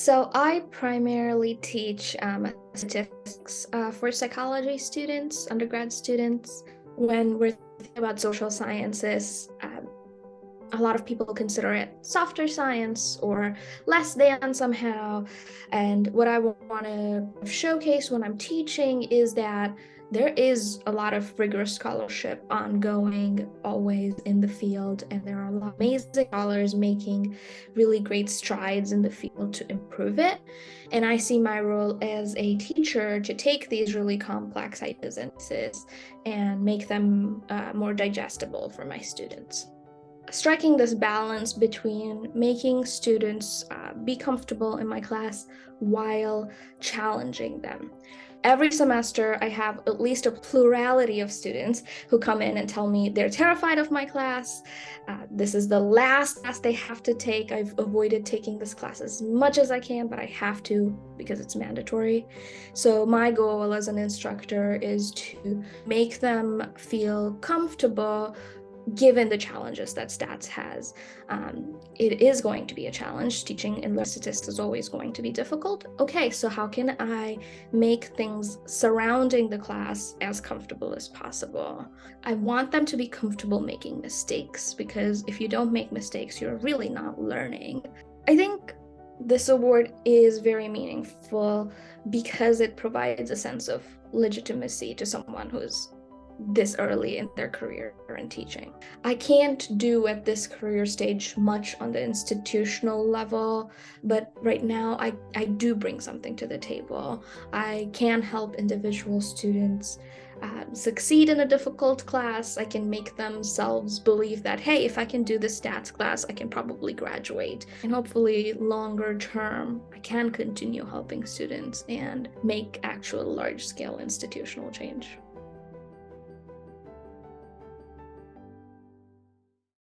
So I primarily teach statistics for psychology students, undergrad students. When we're thinking about social sciences, a lot of people consider it softer science or less than somehow. And what I want to showcase when I'm teaching is that there is a lot of rigorous scholarship ongoing always in the field, and there are a lot of amazing scholars making really great strides in the field to improve it. And I see my role as a teacher to take these really complex ideas and make them more digestible for my students. Striking this balance between making students be comfortable in my class while challenging them. Every semester, I have at least a plurality of students who come in and tell me they're terrified of my class. This is the last class they have to take. I've avoided taking this class as much as I can, but I have to because it's mandatory. So my goal as an instructor is to make them feel comfortable given the challenges that stats has. It is going to be a challenge. Teaching in statistics is always going to be difficult. Okay, so how can I make things surrounding the class as comfortable as possible? I want them to be comfortable making mistakes, because if you don't make mistakes, you're really not learning. I think this award is very meaningful because it provides a sense of legitimacy to someone who's this early in their career in teaching. I can't do at this career stage much on the institutional level, but right now I do bring something to the table. I can help individual students succeed in a difficult class. I can make themselves believe that, hey, if I can do the stats class, I can probably graduate. And hopefully longer term, I can continue helping students and make actual large-scale institutional change.